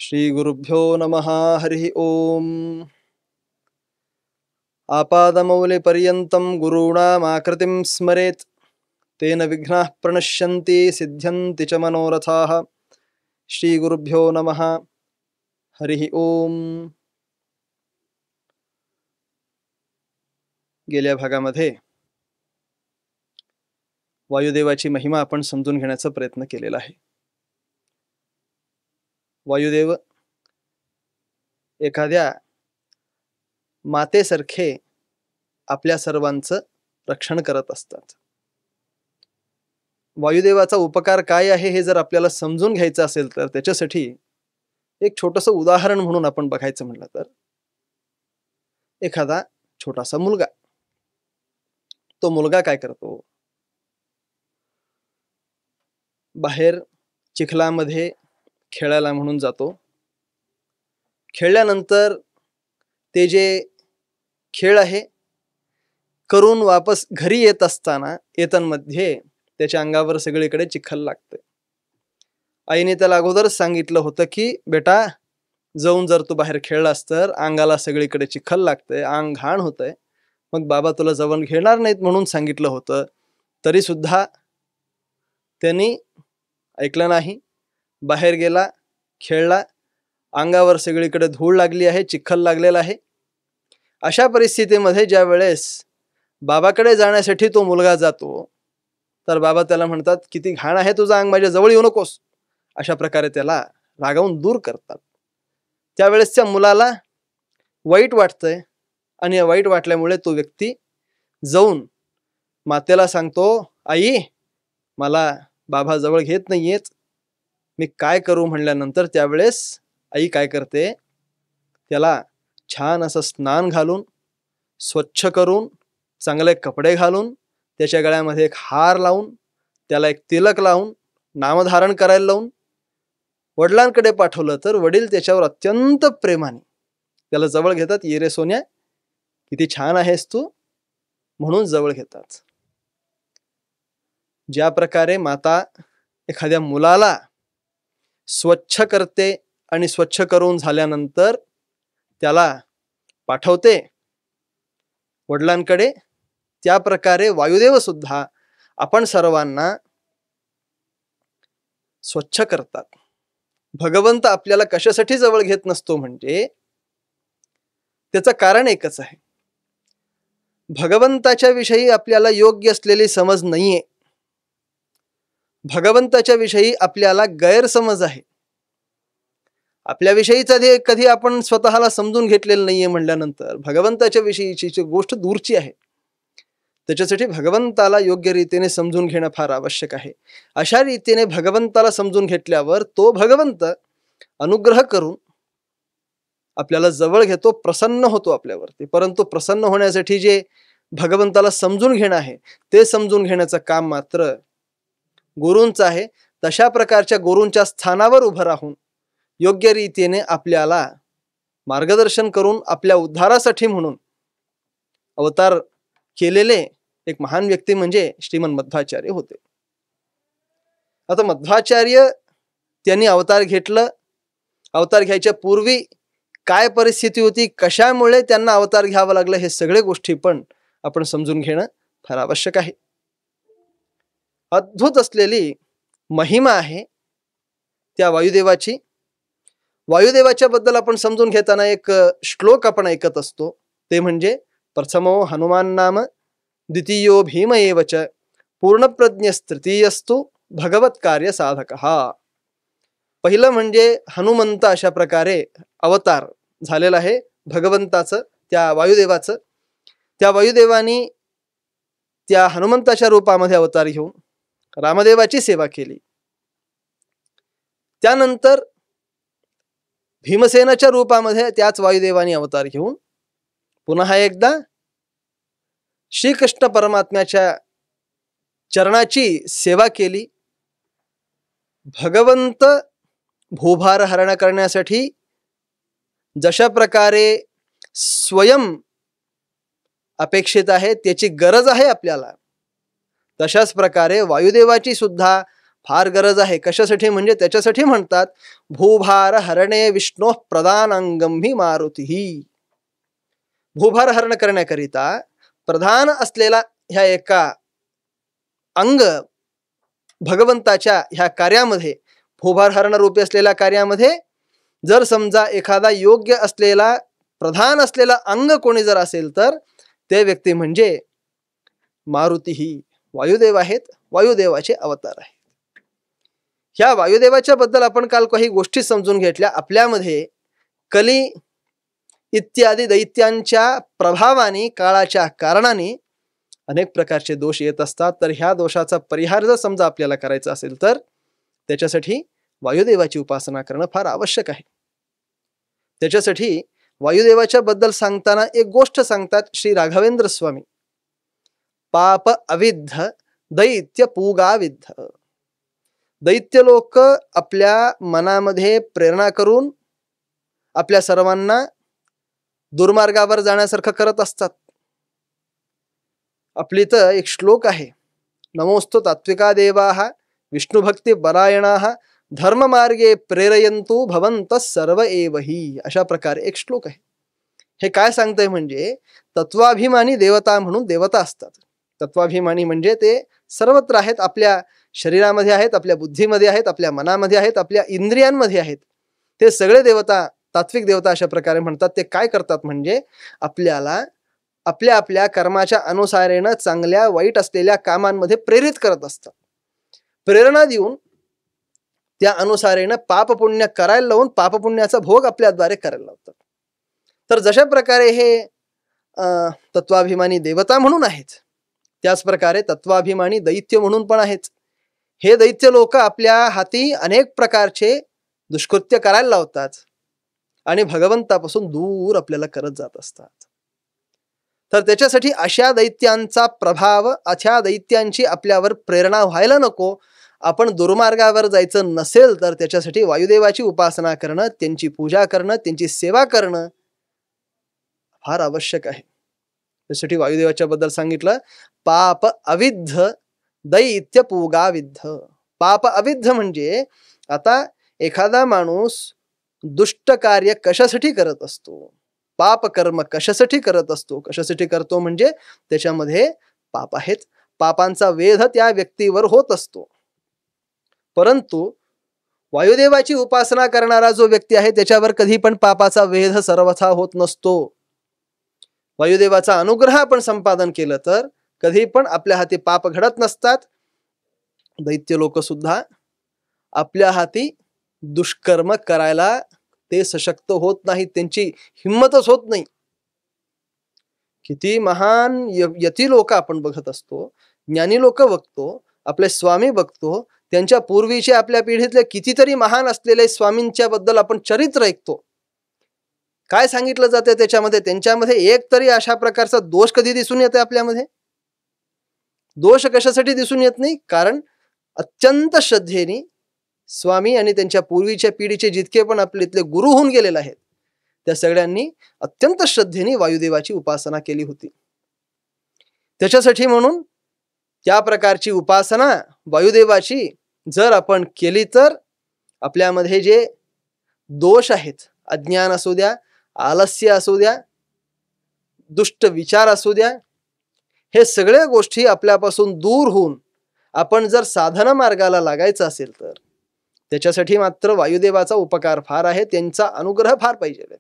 श्री गुरुभ्यो नमः। हरि ओम। आपादमौलिपर्यन्तं गुरूणामाकृतिं स्मरेत् तेन विघ्नाः प्रणश्यन्ति सिद्ध्यन्ति च मनोरथाः। श्री गुरुभ्यो नमः। हरि ओम। गेल्या भागामध्ये वायुदेवाची महिमा आपण समजून घेण्याचा प्रयत्न केलेला आहे। वायुदेव एखाद्या मातेसारखे आपल्या सर्वांचं रक्षण करत असतात। वायुदेवाचा उपकार काय आहे हे जर आपल्याला समजून घ्यायचं असेल तर त्याच्यासाठी एक छोटंसं उदाहरण म्हणून आपण बघायचं म्हटलं तर एखादा छोटासा मुलगा, तो मुलगा काय करतो, बाहेर चिखलामध्ये खेळायला म्हणून जातो। खेळल्यानंतर ते जे खेळ आहे करून वापस घरी येत असताना येतांमध्ये त्याच्या अंगावर सगळीकडे चिखल लागते। आईने त्याला अगोदरच सांगितलं होतं की बेटा जाऊन जर तू बाहेर खेळलास तर अंगाला सगळीकडे चिखल लागतंय, अंग घाण होतंय, मग बाबा तुला जवळ घेणार नाहीत म्हणून सांगितलं होतं। तरी सुद्धा त्यांनी ऐकलं नाही, बाहेर गेला, खेळला, अंगावर सगळीकडे धूळ लागली आहे, चिखल लागलेला आहे। अशा परिस्थितीमध्ये ज्या वेळेस बाबाकडे जाण्यासाठी तो मुलगा जातो तर बाबा त्याला म्हणतात किती घाण आहे तुझं अंग, माझ्या जवळ येऊ नकोस, अशा प्रकारे त्याला रागावून दूर करतात। त्यावेळेस त्या मुलाला वाईट वाटतंय आणि वाईट वाटल्यामुळे तो व्यक्ती जाऊन मातेला सांगतो, आई मला बाबा जवळ घेत नाहीयेत, मी काय करू म्हणल्यानंतर त्यावेळेस आई काय करते, त्याला छान असं स्नान घालून स्वच्छ करून चांगले कपडे घालून त्याच्या गळ्यामध्ये एक हार लावून त्याला एक तिलक लावून नामधारण करायला लावून वडिलांकडे पाठवलं तर वडील त्याच्यावर अत्यंत प्रेमाने त्याला जवळ घेतात। ये रे सोन्या, किती छान आहेस तू म्हणून जवळ घेतात। ज्या प्रकारे माता एखाद्या मुलाला स्वच्छ करते आणि स्वच्छ करून झाल्यानंतर त्याला पाठवते वडिलांकडे, त्या प्रकारे वायुदेव सुद्धा आपण सर्वांना स्वच्छ करतात। भगवंत आपल्याला कशासाठी जवळ घेत नसतो म्हणजे त्याचं कारण एकच आहे, भगवंताच्या विषयी आपल्याला योग्य असलेली समज नाहीये, भगवंताच्या विषयी आपल्याला गैरसमज आहे, आपल्याविषयीच कधी आपण स्वतःला समजून घेतलेलं नाहीये म्हणल्यानंतर भगवंताच्या विषयीची गोष्ट दूरची आहे। त्याच्यासाठी भगवंताला योग्य रीतीने समजून घेणं फार आवश्यक आहे। अशा रीतीने भगवंताला समजून घेतल्यावर तो भगवंत अनुग्रह करून आपल्याला जवळ घेतो, प्रसन्न होतो आपल्यावरती। परंतु प्रसन्न होण्यासाठी जे भगवंताला समजून घेणं आहे ते समजून घेण्याचं काम मात्र गुरूंचं आहे। तशा प्रकारच्या गुरूंच्या स्थानावर उभं राहून योग्य रीतीने आपल्याला मार्गदर्शन करून आपल्या उद्धारासाठी म्हणून अवतार केलेले एक महान व्यक्ती म्हणजे श्रीमन मध्वाचार्य होते। आता मध्वाचार्य त्यांनी अवतार घेतलं, अवतार घ्यायच्या पूर्वी काय परिस्थिती होती, कशामुळे त्यांना अवतार घ्यावं लागलं, हे सगळे गोष्टी पण आपण समजून घेणं फार आवश्यक आहे। अद्भुत असलेली महिमा आहे त्या वायुदेवाची। वायुदेवाच्या बद्दल आपण समजून घेताना एक श्लोक आपण ऐकत असतो, ते म्हणजे प्रथमो हनुमान नाम द्वितीयो भीम एव च पूर्णप्रज्ञस्तृतीयस्तु भगवत कार्य साधकः। पहिलं म्हणजे हनुमंत अशा प्रकारे अवतार झालेला आहे भगवंताचं, त्या वायुदेवाचं। त्या वायुदेवानी त्या हनुमंताच्या रूपामध्ये अवतार घेऊन रामदेवाची सेवा केली। त्यानंतर भीमसेनाच्या रूपामध्ये त्याच वायुदेवानी अवतार घेऊन पुन्हा एकदा श्रीकृष्ण परमात्म्याच्या चरणाची सेवा केली। भगवंत भूभार हरण करण्यासाठी जशा प्रकारे स्वयं अपेक्षित आहे, त्याची गरज आहे आपल्याला, तशाच प्रकारे वायुदेवाची सुद्धा फार गरज आहे. कशासाठी म्हणजे त्याच्यासाठी म्हणतात भूभार हरणे विष्णू प्रधानांगम ही मारुती. भूभार हरण करण्याकरिता प्रधान असलेला ह्या एका अंग भगवंताच्या ह्या कार्यामध्ये, भूभार हरण रूपी असलेल्या कार्यामध्ये जर समजा एखादा योग्य असलेला प्रधान असलेला अंग कोणी जर असेल तर ते व्यक्ती म्हणजे मारुती ही वायुदेव आहेत, वायुदेवाचे अवतार आहेत. ह्या वायुदेवाच्या बद्दल आपण काल काही गोष्टी समजून घेतल्या. आपल्यामध्ये कली इत्यादी दैत्यांच्या प्रभावाने, काळाच्या कारणाने अनेक प्रकारचे दोष येत असतात. तर ह्या दोषाचा परिहार जर समजा आपल्याला करायचा असेल तर त्याच्यासाठी वायुदेवाची उपासना करणं फार आवश्यक आहे. त्याच्यासाठी वायुदेवाच्या बद्दल सांगताना एक गोष्ट सांगतात श्री राघवेंद्र स्वामी, पाप अविद्ध दैत्य पूगाविद्ध. दैत्य लोक आपल्या मनामध्ये प्रेरणा करून आपल्या सर्वांना दुर्मार्गावर जाण्यासारखं करत असतात. आपली तर एक श्लोक आहे, नमोस्तु तात्विका देवाः विष्णुभक्ती परायणाः धर्ममार्गे प्रेरयन्तु भवन्तः सर्व एव हि. अशा प्रकारे एक श्लोक आहे. हे काय सांगतंय म्हणजे तत्वाभिमानी देवता म्हणून देवता असतात. तत्वाभिमानी म्हणजे ते सर्वत्र आहेत, आपल्या शरीरामध्ये आहेत, आपल्या बुद्धीमध्ये आहेत, आपल्या मनामध्ये आहेत, आपल्या इंद्रियांमध्ये आहेत. ते सगळे देवता तात्विक देवता अशा प्रकारे म्हणतात. ते काय करतात म्हणजे आपल्याला आपल्या आपल्या कर्माच्या अनुसारेनं चांगल्या वाईट असलेल्या कामांमध्ये प्रेरित करत असतात. प्रेरणा देऊन त्या अनुसारेनं पाप पुण्य करायला लावून पापपुण्याचा भोग आपल्याद्वारे करायला लावतात. तर जशा प्रकारे हे तत्वाभिमानी देवता म्हणून आहेत, त्याच प्रकारे तत्वाभिमानी दैत्य म्हणून पण आहेत. हे दैत्य लोक आपल्या हाती अनेक प्रकारचे दुष्कृत्य करायला लावतात आणि भगवंतापासून दूर आपल्याला करत जात असतात. तर त्याच्यासाठी अशा दैत्यांचा प्रभाव, अशा दैत्यांची आपल्यावर प्रेरणा व्हायला नको, आपण दुर्मार्गावर जायचं नसेल तर त्याच्यासाठी वायुदेवाची उपासना करणं, त्यांची पूजा करणं, त्यांची सेवा करणं फार आवश्यक आहे. त्यासाठी वायुदेवाच्या बद्दल सांगितलं पाप अविद्ध दैत्य पूगाविद्ध. पाप अविद्ध म्हणजे आता एखादा माणूस दुष्ट कार्य कशासाठी करत असतो, पाप कर्म कशासाठी करत असतो, कशासाठी करतो म्हणजे त्याच्यामध्ये पाप आहेत, पापांचा वेध त्या व्यक्तीवर होत असतो. परंतु वायुदेवाची उपासना करणारा जो व्यक्ती आहे त्याच्यावर कधी पण पापाचा वेध सर्वथा होत नसतो. वायुदेवाचा अनुग्रह आपण संपादन केलं तर कधी पण आपल्या हाती पाप घडत नसतात. दैत्य लोक सुद्धा आपल्या हाती दुष्कर्म करायला ते सशक्त होत नाहीत, त्यांची हिंमतच होत नाही. किती महान यती लोक आपण बघत असतो, ज्ञानी लोक बघतो, आपले स्वामी बघतो, त्यांच्या पूर्वीचे आपल्या पिढीतले कितीतरी महान असलेले स्वामींच्या बद्दल आपण चरित्र ऐकतो. काय सांगितलं जाते त्याच्यामध्ये, त्यांच्यामध्ये एक तरी अशा प्रकारचा दोष कधी दिसून येते आपल्यामध्ये? दोष कशासाठी दिसून येत नाही? कारण अत्यंत श्रद्धेने स्वामी आणि त्यांच्या पूर्वीच्या पिढीचे जितके पण आपले इथले गुरु होऊन गेलेले आहेत त्या सगळ्यांनी अत्यंत श्रद्धेने वायुदेवाची उपासना केली होती. त्याच्यासाठी म्हणून त्या प्रकारची उपासना वायुदेवाची जर आपण केली तर आपल्यामध्ये जे दोष आहेत, अज्ञान असू द्या, आलस्य असू द्या, दुष्ट विचार असू द्या, हे सगळ्या गोष्टी आपल्यापासून दूर होऊन आपण जर साधना मार्गाला लागायचं असेल तर त्याच्यासाठी मात्र वायुदेवाचा उपकार फार आहे, त्यांचा अनुग्रह फार पाहिजे आहे.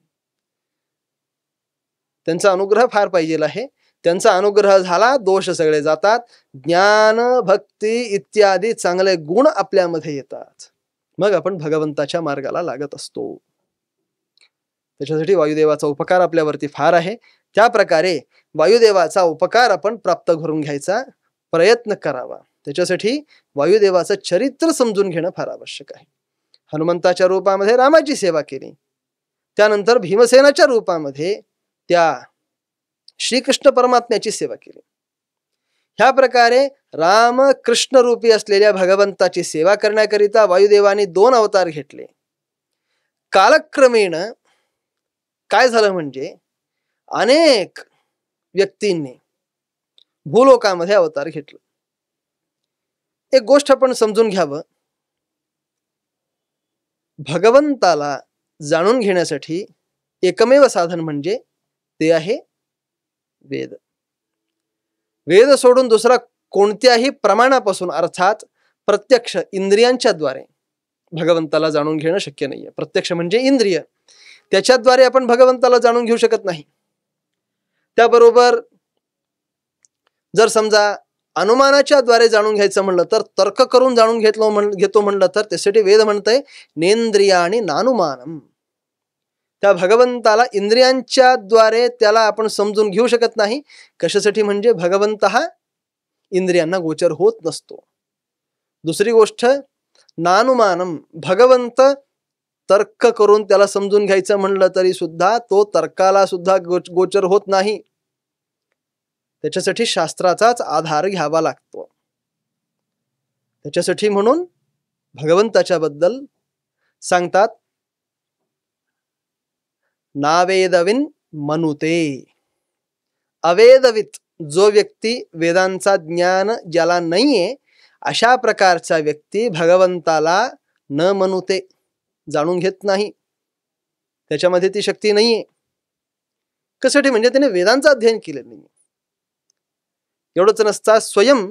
त्यांचा अनुग्रह फार पाहिजे आहे. त्यांचा अनुग्रह झाला दोष सगळे जातात, ज्ञान भक्ती इत्यादी चांगले गुण आपल्यामध्ये येतात, मग आपण भगवंताच्या मार्गाला लागत असतो. त्याच्यासाठी वायुदेवाचा उपकार आपल्यावरती फार आहे. त्या प्रकारे वायुदेवाचा उपकार आपण प्राप्त करून घ्यायचा प्रयत्न करावा. त्याच्यासाठी वायुदेवाचं चरित्र समजून घेणं फार आवश्यक आहे. हनुमंताच्या रूपामध्ये रामाची सेवा केली, त्यानंतर भीमसेनाच्या रूपामध्ये त्या श्रीकृष्ण परमात्म्याची सेवा केली. ह्या प्रकारे राम कृष्ण रूपी असलेल्या भगवंताची सेवा करण्याकरिता वायुदेवाने 2 अवतार घेतले. कालक्रमेण काय झालं म्हणजे अनेक व्यक्तींनी भूलोकामध्ये अवतार घेतले. एक गोष्ट आपण समजून घ्यावं, भगवंताला जाणून घेण्यासाठी एकमेव साधन म्हणजे ते आहे वेद. वेद सोडून दुसरा कोणत्याही प्रमाणापासून अर्थात प्रत्यक्ष इंद्रियांच्या द्वारे भगवंताला जाणून घेणं शक्य नाहीये. प्रत्यक्ष म्हणजे इंद्रिय, त्याच्याद्वारे आपण भगवंताला जाणून घेऊ शकत नाही. त्याबरोबर जर समजा अनुमानाच्या द्वारे जाणून घ्यायचं म्हणलं तर तर्क करून जाणून घेतो म्हणलं तर त्यासाठी वेद म्हणतंय नेंद्रियाणि नानुमानम. त्या भगवंताला इंद्रियांच्या द्वारे त्याला आपण समजून घेऊ शकत नाही. कशासाठी म्हणजे भगवंत हा इंद्रियांना गोचर होत नसतो. दुसरी गोष्ट नानुमानम, भगवंत तर्क करून त्याला समजून घ्यायचं म्हणलं तरी सुद्धा तो तर्काला सुद्धा गोचर होत नाही. त्याच्यासाठी शास्त्राचाच आधार घ्यावा लागतो. त्याच्यासाठी म्हणून भगवंताच्या बद्दल सांगतात नावेदविन मनुते. अवेदवित जो व्यक्ती वेदांचा ज्ञान ज्याला नाहीये अशा प्रकारचा व्यक्ती भगवंताला न मनुते, जाणून घेत नाही. त्याच्यामध्ये ती शक्ती नाहीये. कशासाठी म्हणजे त्याने वेदांचं अध्ययन केलं नाही. एवढंच नसता स्वयं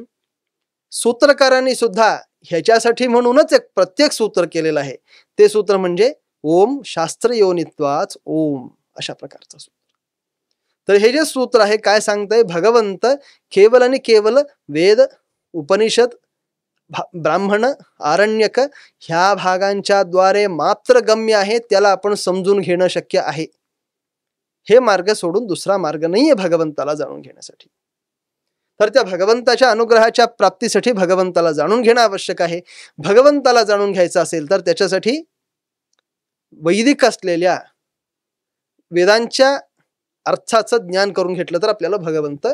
सूत्रकारांनी सुद्धा ह्याच्यासाठी म्हणूनच एक प्रत्येक सूत्र केलेलं आहे. ते सूत्र म्हणजे ओम शास्त्र योनित्वाच ओम, अशा प्रकारचं सूत्र. तर हे जे सूत्र आहे काय सांगतंय, भगवंत केवल आणि केवल वेद, उपनिषद, ब्राह्मण, आरण्यक ह्या भागांच्या द्वारे मात्र गम्य आहे. त्याला आपण समजून घेणं शक्य आहे. हे मार्ग सोडून दुसरा मार्ग नाहीये भगवंताला जाणून घेण्यासाठी. तर त्या भगवंताच्या अनुग्रहाच्या प्राप्तीसाठी भगवंताला जाणून घेणं आवश्यक आहे. भगवंताला जाणून घ्यायचं असेल तर त्याच्यासाठी वैदिक असलेल्या वेदांच्या अर्थाचं ज्ञान करून घेतलं तर आपल्याला भगवंत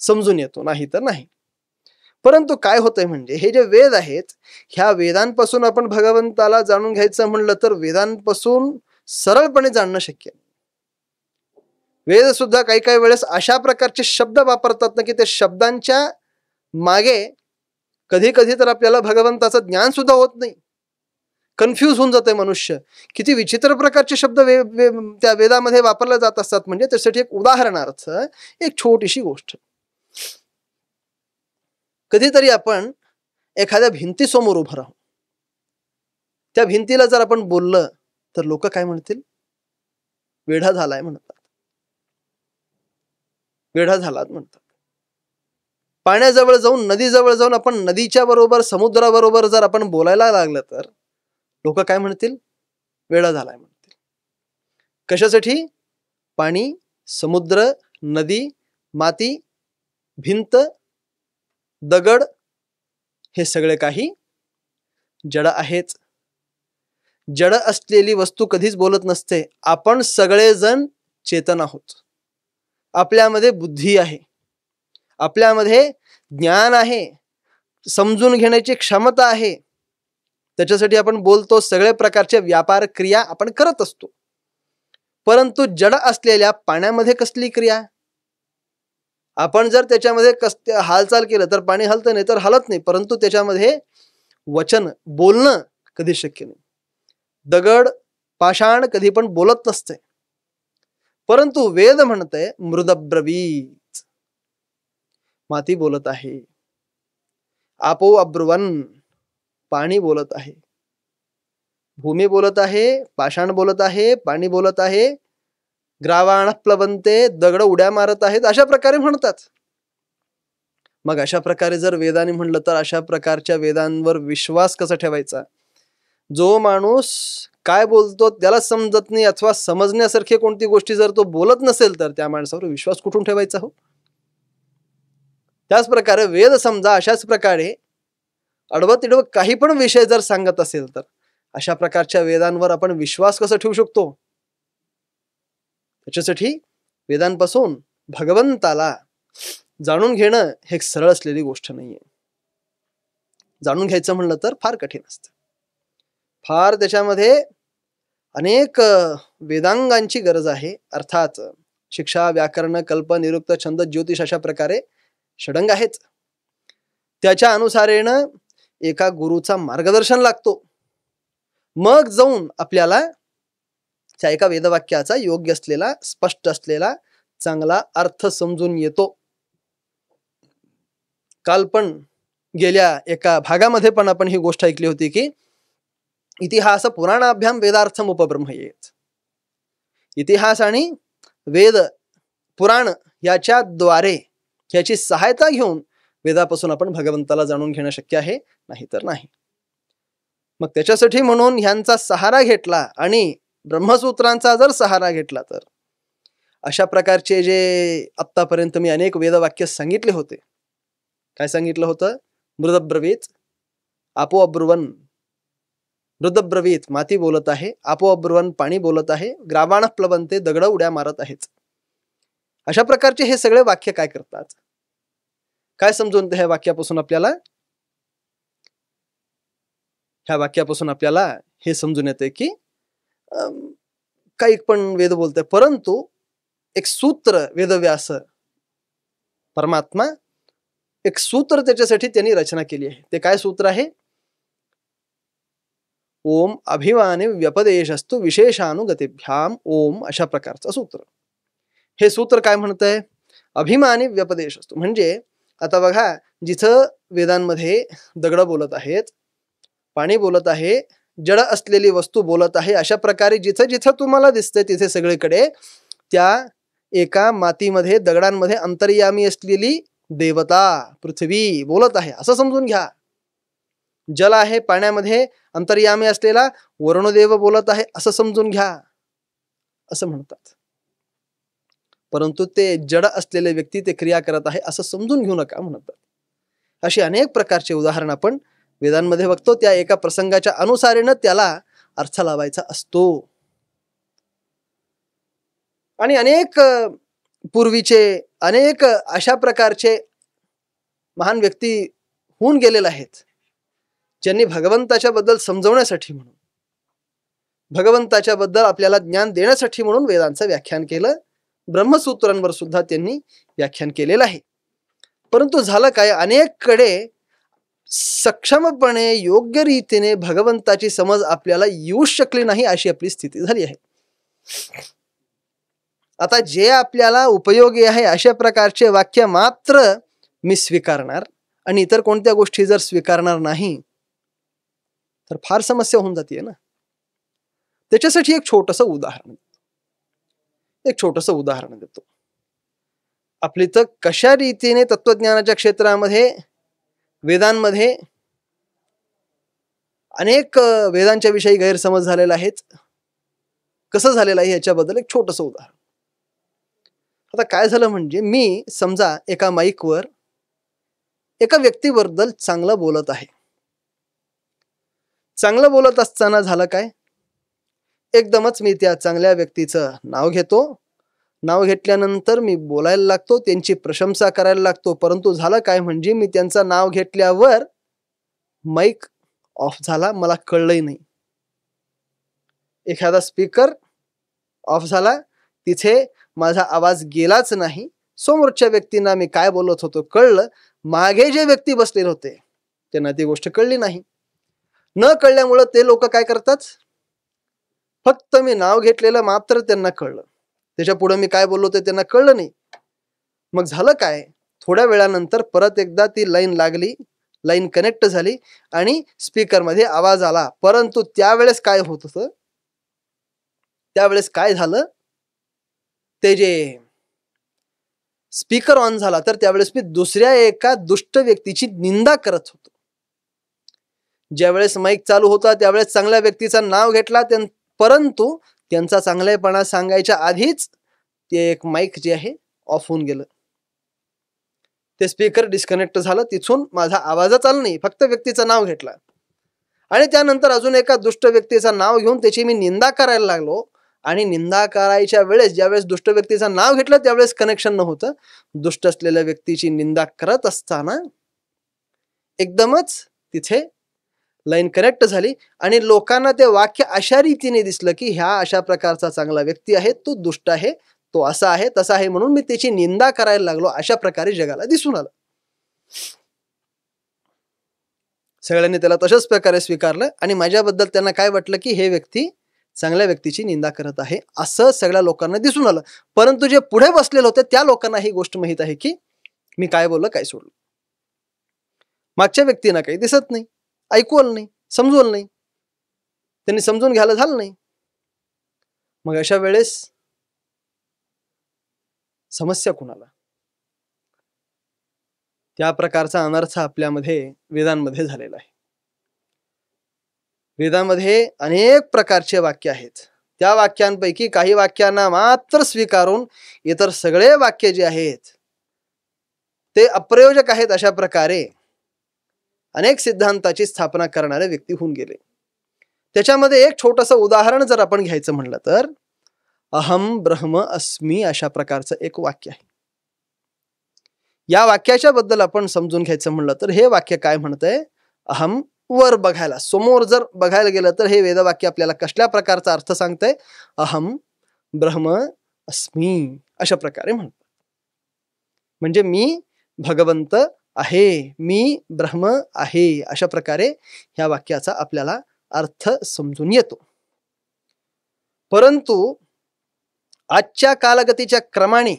समजून येतो, नाही तर नाही. परंतु काय होतंय म्हणजे हे जे वेद आहेत ह्या वेदांपासून आपण भगवंताला जाणून घ्यायचं म्हणलं तर वेदांपासून सरळपणे जाणणं शक्य नाही. वेद सुद्धा काही काही वेळेस अशा प्रकारचे शब्द वापरतात ना की त्या शब्दांच्या मागे कधी कधी तर आपल्याला भगवंताचं ज्ञान सुद्धा होत नाही. कन्फ्यूज होऊन जाते मनुष्य. किती विचित्र प्रकारचे शब्द त्या वेदामध्ये वापरले जात असतात. म्हणजे त्यासाठी एक उदाहरणार्थ एक छोटीशी गोष्ट. कधीतरी आपण एखाद्या भिंतीसमोर उभं राहू, त्या भिंतीला जर आपण बोललं तर लोक काय म्हणतील, वेढा झालाय म्हणतात, वेढा झालात म्हणतात. पाण्याजवळ जाऊन, नदीजवळ जाऊन आपण नदीच्या बरोबर, समुद्राबरोबर जर आपण बोलायला लागलं तर लोक काय म्हणतील, वेडा झालाय म्हणतील. कशासाठी? पाणी, समुद्र, नदी, माती, भिंत, दगड हे सगळे काही जड आहेच. जड असलेली वस्तू कधीच बोलत नसते. आपण सगळेजण चेतन आहोत. आपल्यामध्ये बुद्धी आहे, आपल्यामध्ये ज्ञान आहे, समजून घेण्याची क्षमता आहे. त्याच्यासाठी आपण बोलतो, सगळे प्रकारचे व्यापार क्रिया आपण करत असतो. परंतु जड असलेल्या पाण्यामध्ये कसली क्रिया? आपण जर त्याच्यामध्ये हालचाल केलं तर पाणी हलतं, नाही तर हलत नाही. परंतु त्याच्यामध्ये वचन, बोलणं कधी शक्य नाही. दगड, पाषाण कधी पण बोलत नसते. परंतु वेद म्हणतंय मृदब्रवीत, माती बोलत आहे. आपो अब्रुवन, पाणी बोलत आहे. भूमी बोलत आहे, पाषाण बोलत आहे, पाणी बोलत आहे. ग्रावाण प्लवंते, दगड उड्या मारत आहेत, अशा प्रकारे म्हणतात. मग अशा प्रकारे जर वेदाने म्हणलं तर अशा प्रकारच्या वेदांवर विश्वास कसा ठेवायचा? जो माणूस काय बोलतो त्याला समजत नाही अथवा समजण्यासारखी कोणती गोष्टी जर तो बोलत नसेल तर त्या माणसावर विश्वास कुठून ठेवायचा हो? त्याच प्रकारे वेद समजा अशाच प्रकारे अडवत तिडवत काही पण विषय जर सांगत असेल तर अशा प्रकारच्या वेदांवर आपण विश्वास कसा ठेवू शकतो? त्याच्यासाठी वेदांपासून भगवंताला जाणून घेणं हे एक सरळ असलेली गोष्ट नाहीये. जाणून घ्यायचं म्हणलं तर फार कठीण असतं. फार त्याच्यामध्ये अनेक वेदांगांची गरज आहे. अर्थात शिक्षा, व्याकरण, कल्प, निरुक्त, छंद, ज्योतिष अशा प्रकारे षडंग आहेत. त्याच्या अनुसारेनं एका गुरुचा मार्गदर्शन लागतो. मग जाऊन आपल्याला त्या एका वेदवाक्याचा योग्य असलेला, स्पष्ट असलेला चांगला अर्थ समजून येतो. काल पण गेल्या एका भागामध्ये पण आपण ही गोष्ट ऐकली होती की इतिहास पुराणाभ्याम वेदार्थम उपब्रह्मयेत. इतिहास आणि वेद पुराण याच्याद्वारे याची सहायता घेऊन वेदापासून आपण भगवंताला जाणून घेणं शक्य आहे, नाही तर नाही. मग त्याच्यासाठी म्हणून ह्यांचा सहारा घेतला आणि ब्रह्मसूत्रांचा जर सहारा घेतला तर अशा प्रकारचे जे आत्तापर्यंत मी अनेक वेदवाक्य सांगितले होते. काय सांगितलं होतं? मृदब्रवीत आपोअब्रुवन. मृदब्रवीत माती बोलत आहे, आपोअब्रुवन पाणी बोलत आहे, ग्रावाण प्लवंते दगड उड्या मारत आहेत. अशा प्रकारचे हे सगळे वाक्य काय करतात? काय समजून ह्या वाक्यापासून आपल्याला? ह्या वाक्यापासून आपल्याला हे समजून येते की काही पण वेद बोलतोय, परंतु एक सूत्र वेदव्यास परमात्मा एक सूत्र त्याच्यासाठी त्यांनी रचना केली आहे. ते काय सूत्र आहे? ओम अभिमाने व्यपदेशस्तु विशेषानुगतिभ्याम ओम, अशा प्रकारचं सूत्र. हे सूत्र काय म्हणतंय? अभिमानी व्यपदेश असतो. म्हणजे आता बघा, जिथं वेदांमध्ये दगड बोलत आहेत, पाणी बोलत आहे, जड असलेली वस्तू बोलत आहे, अशा प्रकारे जिथं जिथं तुम्हाला दिसतंय तिथे सगळीकडे त्या एका मातीमध्ये दगडांमध्ये अंतर्यामी असलेली देवता पृथ्वी बोलत आहे असं समजून घ्या. जल आहे, पाण्यामध्ये अंतर्यामी असलेला वरुणदेव बोलत आहे असं समजून घ्या, असं म्हणतात. परंतु ते जड असलेले व्यक्ती ते क्रिया करत आहे असं समजून घेऊ नका म्हणतात. अशी अनेक प्रकारचे उदाहरण आपण वेदांमध्ये बघतो. त्या एका प्रसंगाच्या अनुसारेनं त्याला अर्थ लावायचा असतो. आणि अनेक पूर्वीचे अनेक अशा प्रकारचे महान व्यक्ती होऊन गेलेले आहेत, ज्यांनी भगवंताच्या बद्दल समजवण्यासाठी म्हणून, भगवंताच्या बद्दल आपल्याला ज्ञान देण्यासाठी म्हणून वेदांचं व्याख्यान केलं. ब्रह्मसूत्रांवर सुद्धा त्यांनी व्याख्यान केलेलं आहे. परंतु झालं काय, अनेककडे सक्षमपणे योग्य रीतीने भगवंताची समज आपल्याला येऊ शकली नाही, अशी आपली स्थिती झाली आहे. आता जे आपल्याला उपयोगी आहे अशा प्रकारचे वाक्य मात्र मी स्वीकारणार आणि इतर कोणत्या गोष्टी जर स्वीकारणार नाही तर फार समस्या होऊन जाते ना. त्याच्यासाठी एक छोटंसं उदाहरण देतो. आपली तर कशा रीतीने तत्वज्ञानाच्या क्षेत्रामध्ये वेदांमध्ये अनेक वेदांच्या विषयी गैरसमज झालेला आहे, कसं झालेलं आहे याच्याबद्दल एक छोटंसं उदाहरण. आता काय झालं म्हणजे, मी समजा एका माईकवर एका व्यक्तीबद्दल चांगलं बोलत आहे. चांगलं बोलत असताना झालं काय, एकदमच मी त्या चांगल्या व्यक्तीचं नाव घेतो. नाव घेतल्यानंतर मी बोलायला लागतो, त्यांची प्रशंसा करायला लागतो. परंतु झालं काय म्हणजे, मी त्यांचं नाव घेतल्यावर माईक ऑफ झाला, मला कळलंही नाही. एखादा स्पीकर ऑफ झाला, तिथे माझा आवाज गेलाच नाही. समोरच्या व्यक्तींना मी काय बोलत होतो कळलं, मागे जे व्यक्ती बसलेले होते त्यांना ती गोष्ट कळली नाही. न कळल्यामुळं ते लोक काय करतात, फक्त मी नाव घेतलेलं मात्र त्यांना कळलं, त्याच्या पुढे मी काय बोललो ते त्यांना कळलं नाही. मग झालं काय, थोड्या वेळानंतर परत एकदा ती लाईन लागली, लाईन कनेक्ट झाली आणि स्पीकरमध्ये आवाज आला. परंतु त्यावेळेस काय होत होतं, त्यावेळेस काय झालं, ते जे स्पीकर ऑन झाला तर त्यावेळेस मी दुसऱ्या एका दुष्ट व्यक्तीची निंदा करत होतो. ज्यावेळेस माईक चालू होता त्यावेळेस चांगल्या व्यक्तीचं नाव घेतला, परंतु त्यांचा चांगलेपणा सांगायच्या आधीच ते एक माईक जे आहे ऑफ होऊन गेलं. ते स्पीकर डिस्कनेक्ट झालं, तिथून माझा आवाजच आला नाही, फक्त व्यक्तीचं नाव घेतलं. आणि त्यानंतर अजून एका दुष्ट व्यक्तीचं नाव घेऊन त्याची मी निंदा करायला लागलो. आणि निंदा करायच्या वेळेस ज्यावेळेस दुष्ट व्यक्तीचं नाव घेतलं त्यावेळेस कनेक्शन नव्हतं. दुष्ट असलेल्या व्यक्तीची निंदा करत असताना एकदमच तिथे लाईन कनेक्ट झाली आणि लोकांना ते वाक्य अशा रीतीने दिसलं की ह्या अशा प्रकारचा चांगला व्यक्ती आहे, तो दुष्ट आहे, तो असा आहे तसा आहे, म्हणून मी त्याची निंदा करायला लागलो. अशा प्रकारे जगाला दिसून आलं. सगळ्यांनी त्याला तशाच प्रकारे स्वीकारलं आणि माझ्याबद्दल त्यांना काय वाटलं की हे व्यक्ती चांगल्या व्यक्तीची निंदा करत आहे असं सगळ्या लोकांना दिसून आलं. परंतु जे पुढे बसलेले होते त्या लोकांना ही गोष्ट माहित आहे की मी काय बोललो काय सोडलं. मागच्या व्यक्तींना काही दिसत नाही, ऐकू आलं नाही, समजू आलं नाही, त्यांनी समजून घ्यायला झालं नाही. मग अशा वेळेस समस्या कुणाला? त्या प्रकारचा अनर्थ आपल्यामध्ये वेदांमध्ये झालेला आहे. वेदामध्ये अनेक प्रकारचे वाक्य आहेत. त्या वाक्यांपैकी काही वाक्यांना मात्र स्वीकारून इतर सगळे वाक्य जे आहेत ते अप्रयोजक आहेत अशा प्रकारे अनेक सिद्धांताची स्थापना करणारे व्यक्ती होऊन गेले. त्याच्यामध्ये एक छोटंसं उदाहरण जर आपण घ्यायचं म्हणलं तर अहम ब्रह्म अस्मी अशा प्रकारचं एक वाक्य आहे. या वाक्याच्या बद्दल आपण समजून घ्यायचं म्हणलं तर हे वाक्य काय म्हणतंय? अहम वर बघायला, समोर जर बघायला गेलं तर हे वेदवाक्य आपल्याला कसल्या प्रकारचा अर्थ सांगतंय? अहम ब्रह्म अस्मी अशा प्रकारे म्हणतात. म्हणजे मी भगवंत आहे, मी ब्रह्म आहे अशा प्रकारे ह्या वाक्याचा आपल्याला अर्थ समजून येतो. परंतु आजच्या कालगतीच्या क्रमाने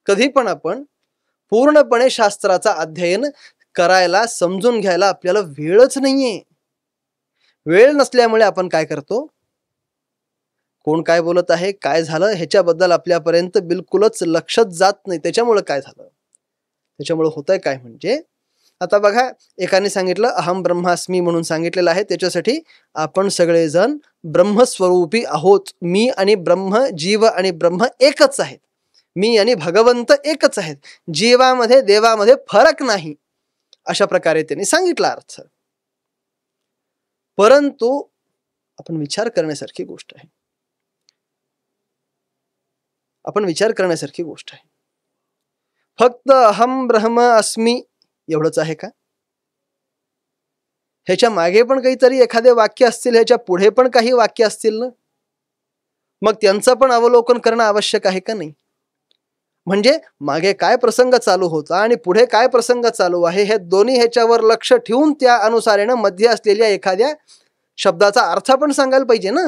कधी पण आपण पूर्णपणे शास्त्राचा अध्ययन करायला, समजून घ्यायला आपल्याला वेळच नाहीये. वेळ नसल्यामुळे आपण काय करतो? कोण काय बोलत आहे, काय झालं ह्याच्याबद्दल आपल्यापर्यंत बिलकुलच लक्षच जात नाही. त्याच्यामुळे काय झालं? त्याच्यामुळे होतंय काय म्हणजे आता बघा, एकाने सांगितलं अहम ब्रह्मास्मी म्हणून सांगितलेलं आहे. त्याच्यासाठी आपण सगळेजण ब्रह्मस्वरूपी आहोत. मी आणि ब्रह्म, जीव आणि ब्रह्म एकच आहेत. मी आणि भगवंत एकच आहेत. जीवामध्ये देवामध्ये फरक नाही अशा प्रकारे त्यांनी सांगितला अर्थ. परंतु आपण विचार करण्यासारखी गोष्ट आहे. आपण विचार करण्यासारखी गोष्ट आहे. फक्त अहम ब्रह्म अस्मी एवढंच आहे का? ह्याच्या मागे पण काहीतरी एखादे वाक्य असतील, ह्याच्या पुढे पण काही वाक्य असतील ना? मग त्यांचं पण अवलोकन करणं आवश्यक आहे का नाही? म्हणजे मागे काय प्रसंग चालू होता आणि पुढे काय प्रसंग चालू आहे हे दोन्ही ह्याच्यावर लक्ष ठेवून त्या अनुसारेनं मध्ये असलेल्या एखाद्या शब्दाचा अर्थ पण सांगायला पाहिजे ना.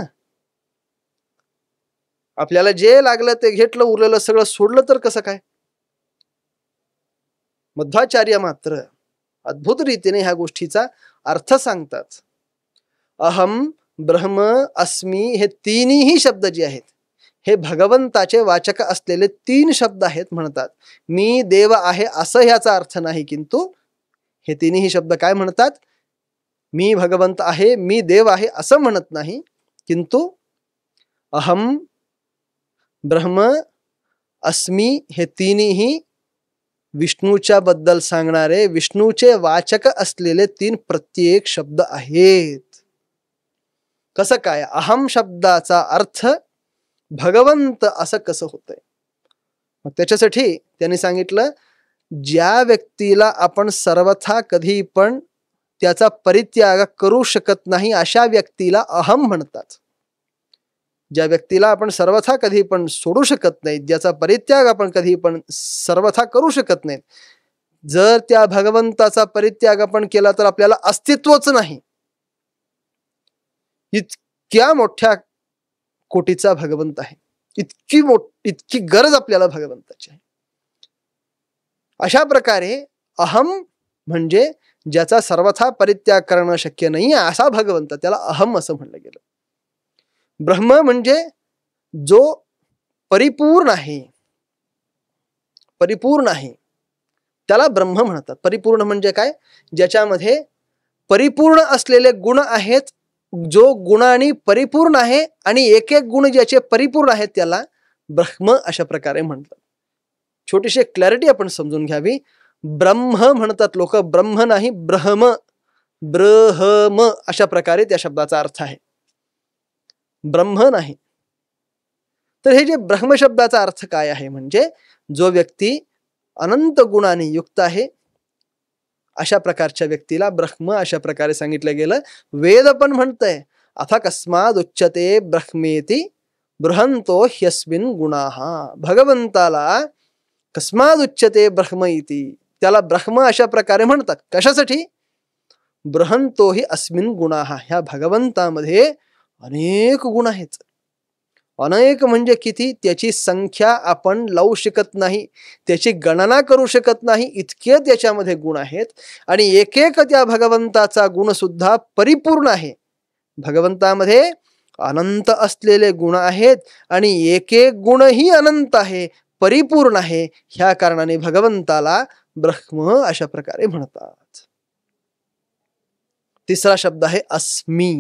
आपल्याला जे लागलं ते घेतलं, उरलेलं सगळं सोडलं तर कसं काय? मध्वाचार्य मात्र अद्भुत रीतीने ह्या गोष्टीचा अर्थ सांगतात. अहम ब्रह्म अस्मी हे तिन्ही शब्द जे आहेत हे भगवंताचे वाचक असलेले 3 शब्द आहेत म्हणतात. मी देव आहे असं ह्याचा अर्थ नाही, किंतु हे तिन्ही शब्द काय म्हणतात? मी भगवंत आहे, मी देव आहे असं म्हणत नाही, किंतु अहम ब्रह्म अस्मी हे तिन्ही विष्णूच्या बद्दल सांगणारे, विष्णूचे वाचक असलेले 3 प्रत्येक शब्द आहेत. कसं काय? अहम शब्दाचा अर्थ भगवंत असं कसं होतंय? मग त्याच्यासाठी त्यांनी सांगितलं, ज्या व्यक्तीला आपण सर्वथा कधी पण त्याचा परित्याग करू शकत नाही अशा व्यक्तीला अहम म्हणतात. ज्या व्यक्तीला आपण सर्वथा कधी पण सोडू शकत नाही, ज्याचा परित्याग आपण कधी पण सर्वथा करू शकत नाही, जर त्या भगवंताचा परित्याग आपण केला तर आपल्याला अस्तित्वच नाही. इतक्या मोठ्या कोटीचा भगवंत आहे, इतकी गरज आपल्याला भगवंताची आहे. अशा प्रकारे अहम म्हणजे ज्याचा सर्वथा परित्याग करणं शक्य नाही असा भगवंत, त्याला अहम असं म्हणलं गेलं. ब्रह्म म्हणजे जो परिपूर्ण आहे, परिपूर्ण आहे त्याला ब्रह्म म्हणतात. परिपूर्ण म्हणजे काय? ज्याच्यामध्ये परिपूर्ण असलेले गुण आहेत, जो गुणांनी परिपूर्ण आहे आणि एक एक गुण ज्याचे परिपूर्ण आहेत त्याला ब्रह्म अशा प्रकारे म्हणतात. छोटीशी क्लॅरिटी आपण समजून घ्यावी. ब्रह्म म्हणतात लोक, ब्रह्म नाही ब्रह्म, ब्रह्म अशा प्रकारे त्या शब्दाचा अर्थ आहे, ब्रह्म नाही. तर हे जे ब्रह्म शब्दाचा अर्थ काय आहे म्हणजे जो व्यक्ती अनंत गुणांनी युक्त आहे अशा प्रकारच्या व्यक्तीला ब्रह्म अशा प्रकारे सांगितलं गेलं. वेद पण म्हणतंय अथ कस्माद उच्यते ब्रह्मेति बृहंतो ह्यस्मिन् गुणाः. भगवंताला कस्माद उच्यते ब्रह्म इति, त्याला ब्रह्म अशा प्रकारे म्हणतात. कशासाठी? बृहंतोहि अस्मिन् गुणाः. ह्या भगवंतामध्ये अनेक गुण आहेत. अनेक म्हणजे किती, त्याची संख्या आपण लावू शकत नाही, त्याची गणना करू शकत नाही, इतके त्याच्यामध्ये गुण आहेत. आणि एक एक त्या भगवंताचा गुण सुद्धा परिपूर्ण आहे. भगवंतामध्ये अनंत असलेले गुण आहेत आणि एक एक गुणही अनंत आहे, परिपूर्ण आहे. ह्या कारणाने भगवंताला ब्रह्म अशा प्रकारे म्हणतात. तिसरा शब्द आहे अस्मी.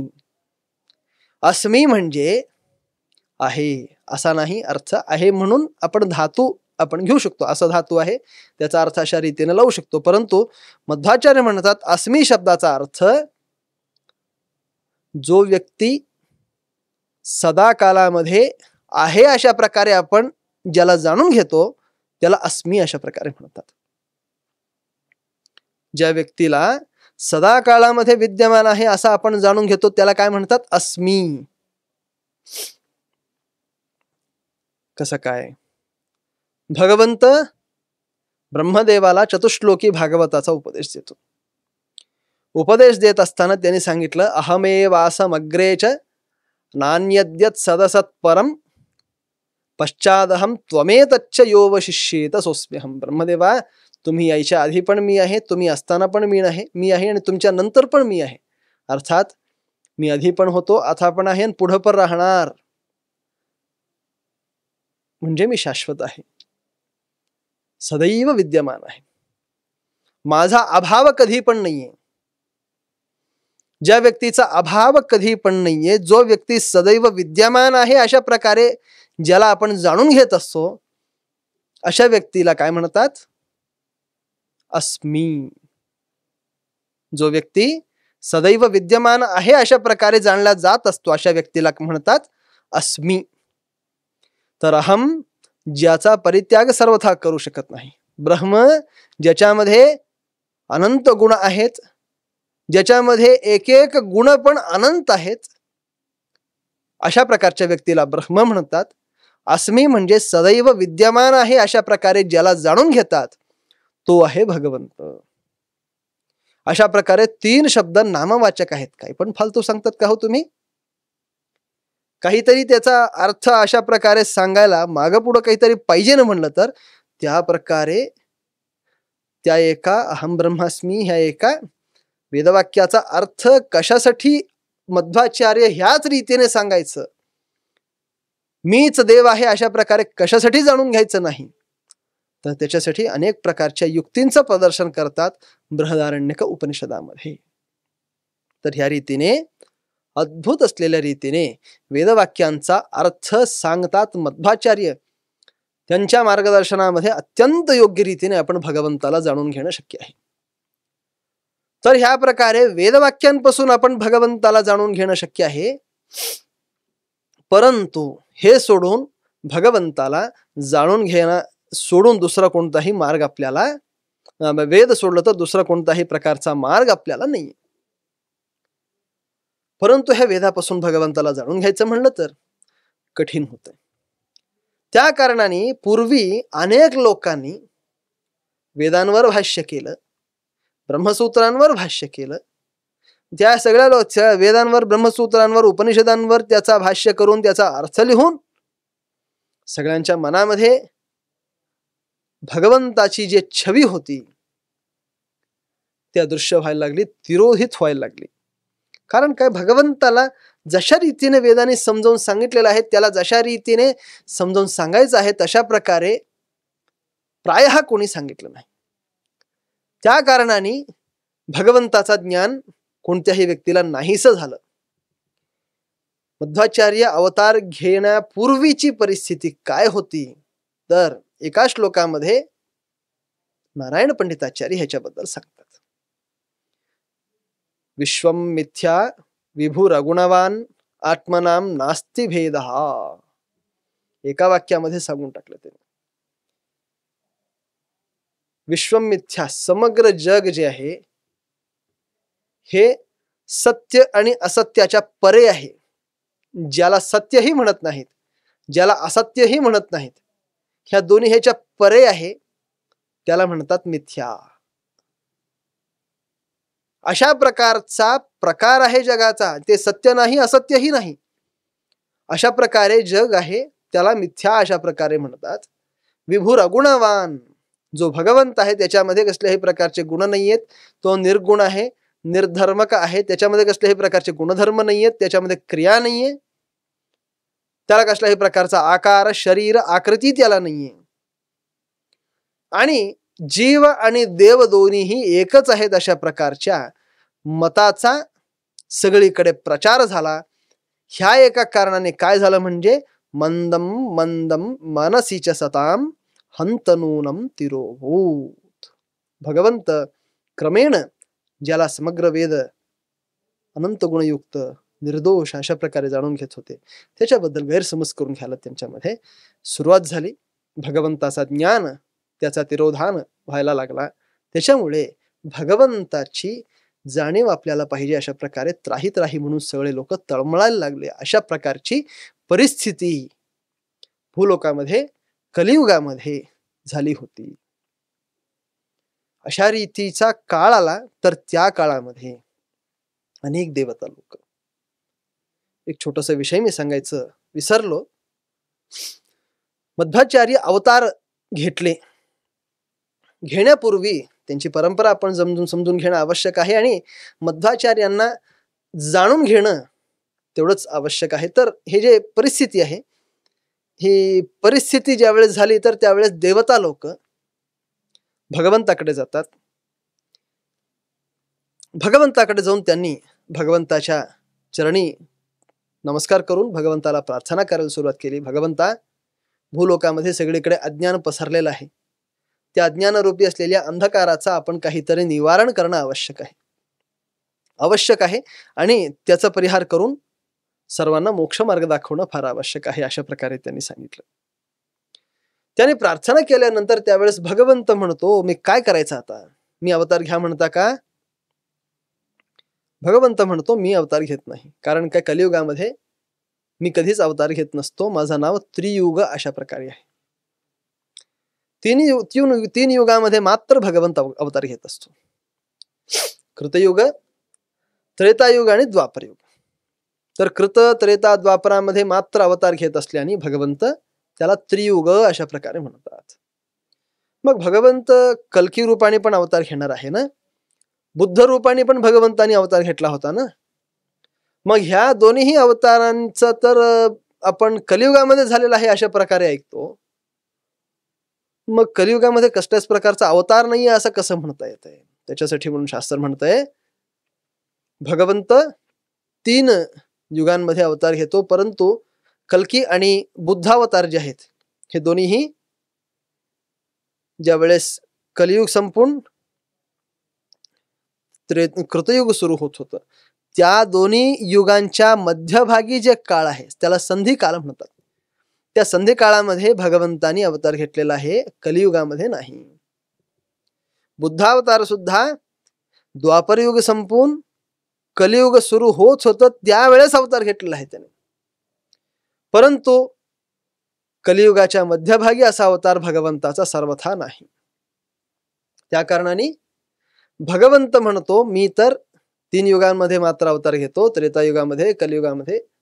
अस्मी म्हणजे आहे असा नाही अर्थ, आहे म्हणून आपण धातू आपण घेऊ शकतो, असा धातू आहे त्याचा अर्थ अशा रीतीने लावू शकतो. परंतु मध्वाचार्य म्हणतात अस्मी शब्दाचा अर्थ जो व्यक्ती सदा कालामध्ये आहे अशा प्रकारे आपण ज्याला जाणून घेतो त्याला अस्मी अशा प्रकारे म्हणतात. ज्या व्यक्तीला सदा काळामध्ये विद्यमान आहे असं आपण जाणून घेतो त्याला काय म्हणतात, अस्मी. कसं काय? भगवंत ब्रह्मदेवाला चतुश्लोकी भागवताचा उपदेश देतो. उपदेश देत असताना त्यांनी सांगितलं अहमेवासमग्रे च नान्यद्यत् सदसत् परम पश्चादहम त्वमेतच्च योवशिष्येत सोस्म्यहम. ब्रह्मदेवा, तुम्ही यायच्या आधी पण मी आहे, तुम्ही असताना पण मी आहे आणि तुमच्या नंतर पण मी आहे. अर्थात मी आधी पण होतो, आता पण आहे आणि पुढे पण राहणार. म्हणजे मी शाश्वत आहे, सदैव विद्यमान आहे. माझा अभाव कधी पण नाहीये. ज्या व्यक्तीचा अभाव कधी पण नाहीये, जो व्यक्ती सदैव विद्यमान आहे अशा प्रकारे ज्याला आपण जाणून घेत असतो, अशा व्यक्तीला काय म्हणतात, अस्मी. जो व्यक्ती सदैव विद्यमान आहे अशा प्रकारे जाणला जात असतो अशा व्यक्तीला म्हणतात अस्मी. तर अहम ज्याचा परित्याग सर्वथा करू शकत नाही, ब्रह्म ज्याच्यामध्ये अनंत गुण आहेत, ज्याच्यामध्ये एक एक गुण पण अनंत आहेत, अशा प्रकारच्या व्यक्तीला ब्रह्म म्हणतात. अस्मी म्हणजे सदैव विद्यमान आहे अशा प्रकारे ज्याला जाणून घेतात तो आहे भगवंत. अशा प्रकारे 3 शब्द नामवाचक आहेत. काही पण फालतू सांगतात का हो तुम्ही? काहीतरी त्याचा अर्थ अशा प्रकारे सांगायला मागं पुढं काहीतरी पाहिजे ना म्हणलं तर त्या प्रकारे त्या एका अहम ब्रह्मास्मी ह्या एका वेदवाक्याचा अर्थ कशासाठी मध्वाचार्य ह्याच रीतीने सांगायचं, मीच देव आहे अशा प्रकारे कशासाठी जाणून घ्यायचं नाही, तर त्याच्यासाठी अनेक प्रकारच्या युक्तींचं प्रदर्शन करतात बृहदारण्यक उपनिषदामध्ये. तर ह्या रीतीने अद्भुत असलेल्या रीतीने वेदवाक्यांचा अर्थ सांगतात मध्वाचार्य. त्यांच्या मार्गदर्शनामध्ये अत्यंत योग्य रीतीने आपण भगवंताला जाणून घेणं शक्य आहे. तर ह्या प्रकारे वेदवाक्यांपासून आपण भगवंताला जाणून घेणं शक्य आहे. परंतु हे सोडून भगवंताला जाणून घेणं सोडून दुसरा कोणताही मार्ग आपल्याला, वेद सोडलं तर दुसरा कोणताही प्रकारचा मार्ग आपल्याला नाही. परंतु ह्या वेदापासून भगवंताला जाणून घ्यायचं म्हणलं तर कठीण होतं. त्या कारणाने पूर्वी अनेक लोकांनी वेदांवर भाष्य केलं, ब्रह्मसूत्रांवर भाष्य केलं. त्या सगळ्या वेदांवर, ब्रह्मसूत्रांवर, उपनिषदांवर त्याचा भाष्य करून त्याचा अर्थ लिहून सगळ्यांच्या मनामध्ये भगवंताची जी छवी होती त्या दृश्य व्हायला लागली, तिरोहित व्हायला लागली. कारण काय, भगवंताला जशा रीतीने वेदाने समजावून सांगितलेलं आहे त्याला जशा रीतीने समजावून सांगायचं आहे तशा प्रकारे प्रायः कोणी सांगितलं नाही. त्या कारणाने भगवंताचा ज्ञान कोणत्याही व्यक्तीला नाहीसं झालं. मध्वाचार्य अवतार घेण्यापूर्वीची परिस्थिती काय होती तर एका श्लोकामध्ये नारायण पंडिताचार्य ह्याच्याबद्दल सांगतात. विश्वम मिथ्या विभुरगुणवान आत्मनाम नास्ति भेदः. एका वाक्यामध्ये सांगून टाकलं त्यांनी. विश्वम मिथ्या, समग्र जग जे आहे हे सत्य आणि असत्याच्या परे आहे. ज्याला सत्यही म्हणत नाहीत, ज्याला असत्यही म्हणत नाहीत, ह्या दोन्ही ह्याच्या परे आहे, त्याला म्हणतात मिथ्या. अशा प्रकारचा प्रकार आहे जगाचा, ते सत्य नाही असत्यही नाही, अशा प्रकारे जग आहे, त्याला मिथ्या अशा प्रकारे म्हणतात. विभुर अगुणवान, जो भगवंत आहे त्याच्यामध्ये कसल्याही प्रकारचे गुण नाहीयेत, तो निर्गुण आहे, निर्धर्मक आहे, त्याच्यामध्ये कसल्याही प्रकारचे गुणधर्म नाहीयेत, त्याच्यामध्ये क्रिया नाहीये, त्याला कसल्याही प्रकारचा आकार शरीर आकृती त्याला नाहीये. आणि जीव आणि देव दोन्हीही एकच आहेत अशा प्रकारच्या मताचा सगळीकडे प्रचार झाला. ह्या एका कारणाने काय झालं म्हणजे मंदम मंदम मनसीच सताम हंतनूनम तिरोभूत. भगवंत क्रमेण ज्याला समग्र वेद अनंत गुणयुक्त निर्दोष अशा प्रकारे जाणून घेत होते, त्याच्याबद्दल गैरसमज करून घ्यायला त्यांच्यामध्ये सुरुवात झाली. भगवंताचा ज्ञान त्याचा तिरोधान व्हायला लागला. त्याच्यामुळे भगवंताची जाणीव आपल्याला पाहिजे अशा प्रकारे त्राही त्राही म्हणून सगळे लोक तळमळायला लागले. अशा प्रकारची परिस्थिती भूलोकामध्ये कलियुगामध्ये झाली होती. अशा रीतीचा काळ आला तर त्या काळामध्ये अनेक देवता लोक, एक छोटासा विषय मी सांगायचं विसरलो. मध्वाचार्य अवतार घेण्यापूर्वी त्यांची परंपरा आपण समजून घेणं आवश्यक आहे आणि मध्वाचार्यांना जाणून घेणं तेवढंच आवश्यक आहे. तर हे जे परिस्थिती आहे, ही परिस्थिती ज्यावेळेस झाली तर त्यावेळेस देवता लोक भगवंताकडे जातात. भगवंताकडे जाऊन त्यांनी भगवंताच्या चरणी नमस्कार करून भगवंताला प्रार्थना करायला सुरुवात केली. भगवंता, भूलोकामध्ये सगळीकडे अज्ञान पसरलेलं आहे, त्या अज्ञानरूपी असलेल्या अंधकाराचा आपण काहीतरी निवारण करणं आवश्यक आहे आणि त्याचा परिहार करून सर्वांना मोक्ष मार्ग दाखवणं फार आवश्यक आहे, अशा प्रकारे त्यांनी सांगितलं. त्याने प्रार्थना केल्यानंतर त्यावेळेस भगवंत म्हणतो, मी काय करायचं आता, मी अवतार घ्या म्हणता का? भगवंत म्हणतो, मी अवतार घेत नाही, कारण काय कलियुगामध्ये मी कधीच अवतार घेत नसतो, माझं नाव त्रियुग अशा प्रकारे आहे. तीन युगामध्ये मात्र भगवंत अवतार घेत असतो. कृतयुग, त्रेतायुग आणि द्वापरयुग. तर कृत त्रेता द्वापरामध्ये मात्र अवतार घेत असल्याने भगवंत त्याला त्रियुग अशा प्रकारे म्हणतात. मग भगवंत कल्की रूपाने पण अवतार घेणार आहे ना, बुद्ध रूपाने पण भगवंतानी अवतार घेतला होता ना. मग ह्या दोन्ही अवतारांचं तर आपण कलियुगामध्ये झालेलं आहे अशा प्रकारे ऐकतो. मग कलियुगामध्ये कसल्याच प्रकारचा अवतार नाहीये असं कसं म्हणता येतंय? त्याच्यासाठी म्हणून शास्त्र म्हणतंय, भगवंत 3 युगांमध्ये अवतार घेतो, परंतु कल्की आणि बुद्धावतार जे आहेत हे दोन्हीही ज्या वेळेस कलियुग संपून कृतयुग सुरू होत होतं, त्या दोन्ही युगांच्या मध्यभागी जे काळ आहे त्याला संधी काळ म्हणतात. त्या संधी काळामध्ये भगवंतानी अवतार घेतलेला आहे, कलियुगामध्ये नाही. बुद्धावतार सुद्धा द्वापरयुग संपून कलियुग सुरू होत होतं त्यावेळेस अवतार घेतलेला आहे त्याने, परंतु कलियुगाच्या मध्यभागी असा अवतार भगवंताचा सर्वथा नाही. त्या कारणाने भगवंत म्हणतो, मी तर 3 युगांमध्ये मात्र अवतार घेतो, त्रेतायुगामध्ये,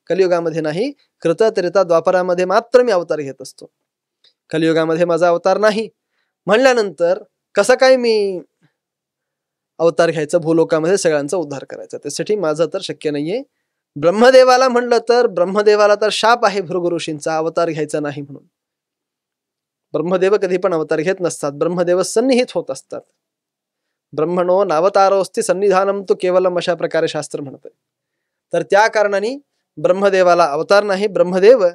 कलियुगामध्ये नाही, कृत त्रेता द्वापरामध्ये मात्र मी अवतार घेत असतो, कलियुगामध्ये माझा अवतार नाही. म्हणल्यानंतर कसं काय मी अवतार घ्यायचं, भूलोकामध्ये सगळ्यांचा उद्धार करायचा? त्यासाठी माझं तर शक्य नाहीये. ब्रह्मदेवाला म्हणलं तर ब्रह्मदेवाला तर शाप आहे भृगु ऋषींचा अवतार घ्यायचा नाही म्हणून. ब्रह्मदेव कधी पण अवतार घेत नसतात, ब्रह्मदेव सन्निहित होत असतात. ब्रह्मणो नावतारोस्ति सन्निधानम तो केवलम अशा प्रकारे शास्त्र म्हणतंय. तर त्या कारणाने ब्रह्मदेवाला अवतार नाही. ब्रह्मदेव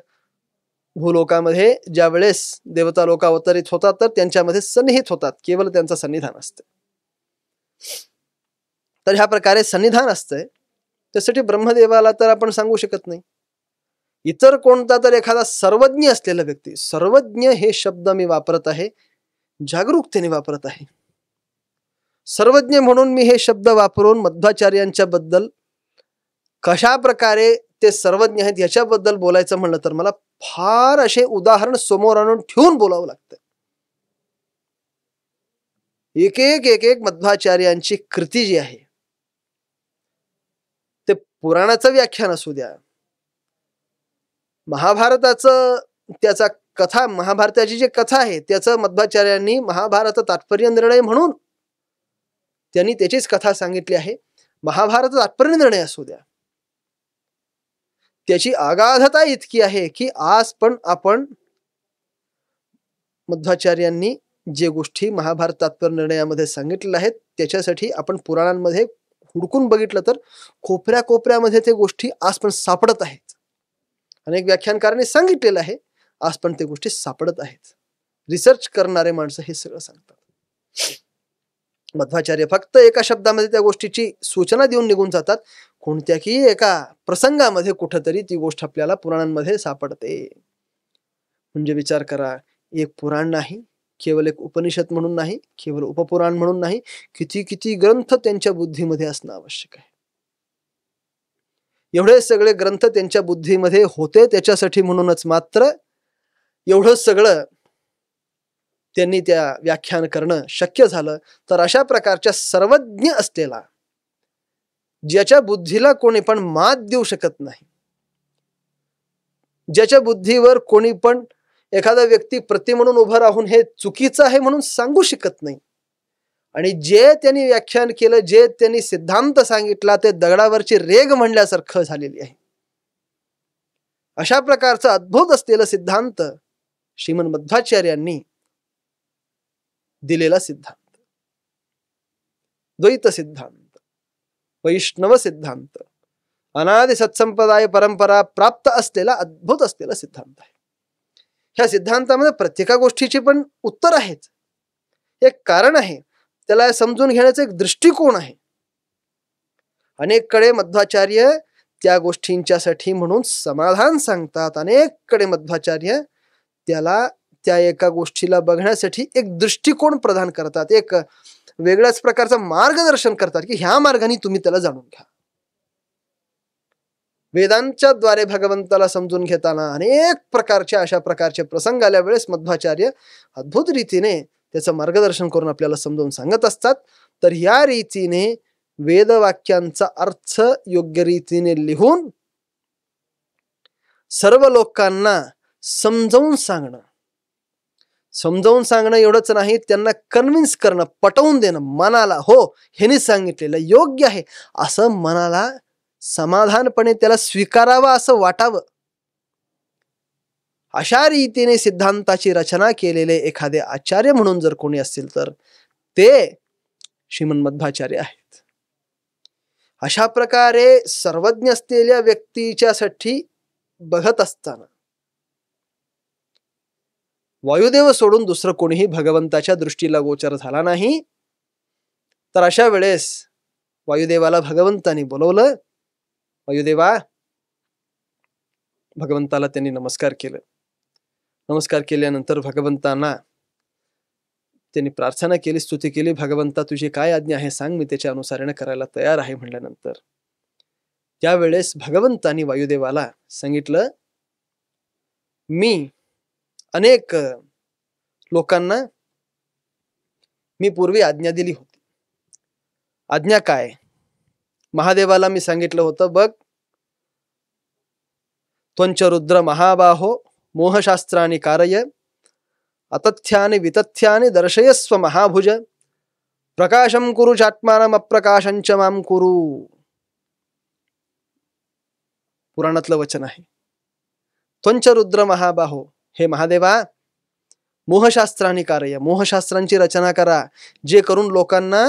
भूलोकामध्ये ज्या वेळेस देवता लोक अवतरित होतात तर त्यांच्यामध्ये सन्निहित होतात, केवळ त्यांचं सन्निधान असतं. तर ह्या प्रकारे सन्निधान असतंय, त्यासाठी ब्रह्मदेवाला तर आपण सांगू शकत नाही. इतर कोणता तर एखादा सर्वज्ञ असलेला व्यक्ती, सर्वज्ञ हे शब्द मी वापरत आहे, जागरूकतेने वापरत आहे. सर्वज्ञ म्हणून मी हे शब्द वापरून मध्वाचार्यांच्या बद्दल कशा प्रकारे ते सर्वज्ञ आहेत याच्याबद्दल बोलायचं म्हणलं तर मला फार असे उदाहरण समोर आणून ठेवून बोलावं लागतं. एक एक मध्वाचार्यांची कृती जी आहे पुराणाचं व्याख्यान असू द्या, महाभारताचं त्याचा कथा, महाभारताची जी कथा आहे त्याचं मध्वाचार्यांनी महाभारत तात्पर्य निर्णय म्हणून त्यांनी त्याचीच कथा सांगितली आहे. महाभारत तात्पर्य निर्णय असू द्या, त्याची अगाधता इतकी आहे की आज पण आपण मध्वाचार्यांनी जे गोष्टी महाभारत तात्पर्य निर्णयामध्ये सांगितलेल्या आहेत त्याच्यासाठी आपण पुराणांमध्ये हुडकून बघितलं तर कोपऱ्या कोपऱ्यामध्ये ते गोष्टी आज पण सापडत आहेत. अनेक व्याख्यानकारांनी सांगितलेलं आहे, आज पण ते गोष्टी सापडत आहेत. रिसर्च करणारे माणसं हे सगळं सांगतात. मध्वाचार्य फक्त एका शब्दामध्ये त्या गोष्टीची सूचना देऊन निघून जातात. कोणत्याही एका प्रसंगामध्ये कुठंतरी ती गोष्ट आपल्याला पुराणांमध्ये सापडते. म्हणजे विचार करा, एक पुराण नाही, केवळ एक उपनिषद म्हणून नाही, केवळ उपपुराण म्हणून नाही, किती किती ग्रंथ त्यांच्या बुद्धीमध्ये असणं आवश्यक आहे. एवढे सगळे ग्रंथ त्यांच्या बुद्धीमध्ये होते त्याच्यासाठी म्हणूनच मात्र एवढं सगळं त्यांनी त्या व्याख्यान करणं शक्य झालं. तर अशा प्रकारच्या सर्वज्ञ असलेला, ज्याच्या बुद्धीला कोणी पण मात देऊ शकत नाही, ज्याच्या बुद्धीवर कोणी पण एखादा व्यक्ती प्रति म्हणून उभं राहून हे चुकीचं आहे म्हणून सांगू शकत नाही, आणि जे त्यांनी व्याख्यान केलं, जे त्यांनी सिद्धांत सांगितला ते दगडावरची रेग म्हणल्यासारखं झालेली आहे. अशा प्रकारचं अद्भुत असलेलं सिद्धांत श्रीमन मध्वाचार्यांनी दिलेला सिद्धांत, द्वैत सिद्धांत, वैष्णव सिद्धांत, अनादि सत्संप्रदाय परंपरा प्राप्त असलेला अद्भुत असलेला सिद्धांत आहे. ह्या सिद्धांतामध्ये प्रत्येका गोष्टीची पण उत्तर आहेत, एक कारण आहे, त्याला समजून घेण्याचा एक दृष्टिकोन आहे. अनेक कडे मध्वाचार्य त्या गोष्टींच्यासाठी म्हणून समाधान सांगतात, अनेक कडे मध्वाचार्य त्याला त्या एका गोष्टीला बघण्यासाठी एक दृष्टिकोन प्रदान करतात, एक वेगळ्याच प्रकारचं मार्गदर्शन करतात की ह्या मार्गाने तुम्ही त्याला जाणून घ्या. वेदांच्या द्वारे भगवंताला समजून घेताना अनेक प्रकारच्या अशा प्रकारचे प्रसंग आल्या वेळेस मध्वाचार्य अद्भुत रीतीने त्याचं मार्गदर्शन करून आपल्याला समजावून सांगत असतात. तर या रीतीने वेदवाक्यांचा अर्थ योग्य रीतीने लिहून सर्व लोकांना समजावून सांगणं एवढंच नाही, त्यांना कन्व्हिन्स करणं, पटवून देणं मनाला, हो ह्याने सांगितलेलं योग्य आहे असं मनाला समाधानपणे त्याला स्वीकारावं असं वाटावं, अशा रीतीने सिद्धांताची रचना केलेले एखादे आचार्य म्हणून जर कोणी असतील तर ते श्रीमन मध्वाचार्य आहेत. अशा प्रकारे सर्वज्ञ असलेल्या व्यक्तीच्यासाठी बघत असताना वायुदेव सोडून दुसरं कोणीही भगवंताच्या दृष्टीला गोचर झाला नाही. तर अशा वेळेस वायुदेवाला भगवंतानी बोलवलं. वायुदेवा, भगवंताला त्यांनी नमस्कार केलं. नमस्कार केल्यानंतर भगवंतांना त्यांनी प्रार्थना केली, स्तुती केली. भगवंता, तुझी काय आज्ञा आहे सांग, मी त्याच्या अनुसाराने करायला तयार आहे म्हटल्यानंतर त्यावेळेस भगवंतांनी वायुदेवाला सांगितलं, मी अनेक लोकांना मी पूर्वी आज्ञा दिली होती. आज्ञा काय? महादेवाला मी सांगितलं होतं, बघ, त्वंच रुद्र महाबाहो मोहशास्त्रानि कारय अतथ्यानि वितथ्यानि दर्शयस्व महाभुज प्रकाशं कुरु चात्मानम अप्रकाशंच मां कुरु. पुराणातलं वचन आहे. त्वंच रुद्र महाबाहो, हे महादेवा, मोहशास्त्रानि कारय, मोहशास्त्रांची रचना करा, जे करून लोकांना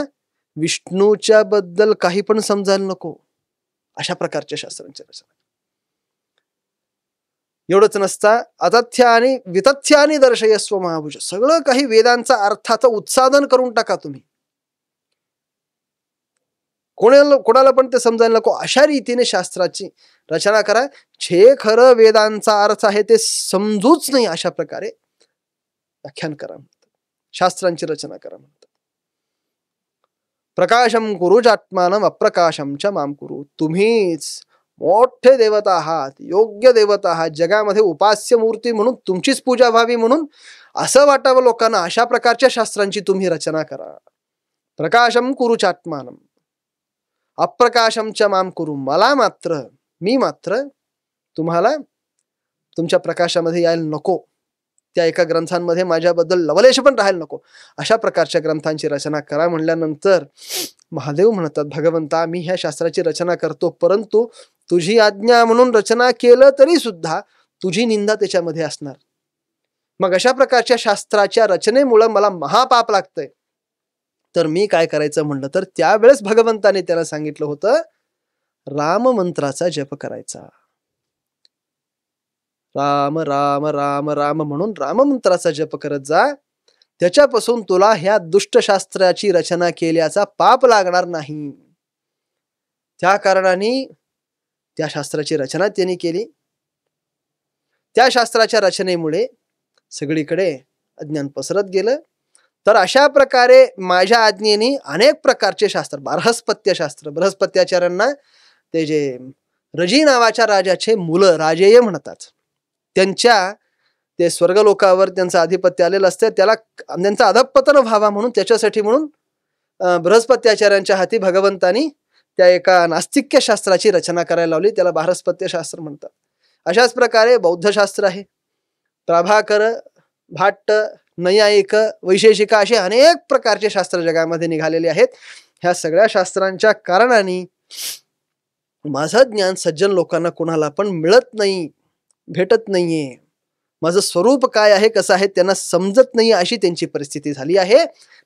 विष्णूच्या बद्दल काही पण समजायला नको, अशा प्रकारच्या शास्त्रांची रचना. एवढंच नसता, अतथ्यानि वितथ्यानि दर्शयस्व महाभुज, सगळं काही वेदांचा अर्थाचं उत्सादन करून टाका तुम्ही, कोणाला पण ते समजायला नको, अशा रीतीने शास्त्राची रचना करा. जे खरं वेदांचा अर्थ आहे ते समजूच नाही अशा प्रकारे व्याख्यान करा म्हणतात, शास्त्रांची रचना करा म्हणतात. प्रकाशम कुरु चात्मानम अप्रकाशम च मां कुरु. तुम्हीच मोठे देवता आहात, योग्य देवता आहात, जगामध्ये उपास्य मूर्ती म्हणून तुमचीच पूजा व्हावी म्हणून असं वाटावं लोकांना, अशा प्रकारच्या शास्त्रांची तुम्ही रचना करा. प्रकाशम कुरु चात्मानम, अप्रकाशमच माम कुरु, मी मात्र तुम्हाला तुमच्या प्रकाशामध्ये यायला नको, त्या एका ग्रंथांमध्ये माझ्याबद्दल लवलेश पण राहायला नको, अशा प्रकारच्या ग्रंथांची रचना करा म्हणल्यानंतर महादेव म्हणतात, भगवंता मी ह्या शास्त्राची रचना करतो, परंतु तुझी आज्ञा म्हणून रचना केलं तरी सुद्धा तुझी निंदा त्याच्यामध्ये असणार. मग अशा प्रकारच्या शास्त्राच्या रचनेमुळे मला महापाप लागतंय, तर मी काय करायचं म्हणलं तर त्यावेळेस भगवंताने त्याला सांगितलं होतं राम मंत्राचा जप करायचा. राम राम राम राम म्हणून राम मंत्राचा जप करत जा, त्याच्यापासून तुला ह्या दुष्ट शास्त्राची रचना केल्याचा पाप लागणार नाही. त्या कारणाने त्या शास्त्राची रचना त्यांनी केली. त्या शास्त्राच्या रचनेमुळे सगळीकडे अज्ञान पसरत गेलं. तर अशा प्रकारे माझ्या आज्ञेने अनेक प्रकारचे शास्त्र, बृहस्पत्य शास्त्र, बृहस्पत्याचार्यांना ते जे रजी नावाच्या राजाचे मुलं राजेय म्हणतात, त्यांच्या ते स्वर्गलोकावर त्यांचं आधिपत्य आलेलं असतं, त्याला त्यांचं अधःपतन व्हावा म्हणून, त्याच्यासाठी म्हणून बृहस्पत्याचार्यांच्या हाती भगवंतानी त्या एका नास्तिक्य शास्त्राची रचना करायला लावली, त्याला बृहस्पत्य शास्त्र म्हणतात. अशाच प्रकारे बौद्ध शास्त्र आहे, प्रभाकर, भाट्ट, नैयायिक, वैशेषिक असे अनेक प्रकारचे शास्त्र जगामध्ये निघालेले आहेत. ह्या सगळ्या शास्त्रांच्या कारणाने माझं ज्ञान सज्जन लोकांना कोणाला पण मिळत नाही, भेटत नाहीये. माझं स्वरूप काय आहे, कसं आहे त्यांना समजत नाही, अशी त्यांची परिस्थिती झाली आहे.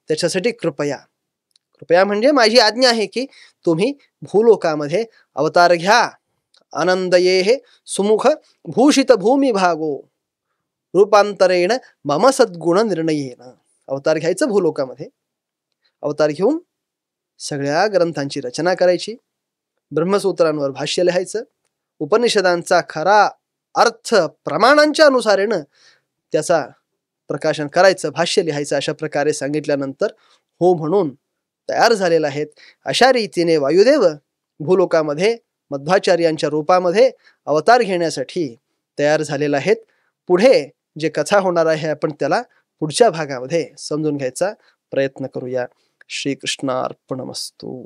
त्याच्यासाठी कृपया म्हणजे माझी आज्ञा आहे की तुम्ही भूलोकामध्ये अवतार घ्या. आनंदये सुमुख भूषित भूमी भागो रूपांतरेण मम सद्गुण निर्णयेन. अवतार घ्यायचं भूलोकामध्ये, अवतार घेऊन सगळ्या ग्रंथांची रचना करायची, ब्रह्मसूत्रांवर भाष्य लिहायचं, उपनिषदांचा खरा अर्थ प्रमाणांच्या अनुसारेनं त्याचा प्रकाशन करायचं, भाष्य लिहायचं. अशा प्रकारे सांगितल्यानंतर हो म्हणून तयार झालेला आहेत. अशा रीतीने वायुदेव भूलोकामध्ये मध्वाचार्यांच्या रूपामध्ये अवतार घेण्यासाठी तयार झालेला आहेत. पुढे जे कथा होणार आहे आपण त्याला पुढच्या भागामध्ये समजून घ्यायचा प्रयत्न करूया. श्रीकृष्णार्पणमस्तु.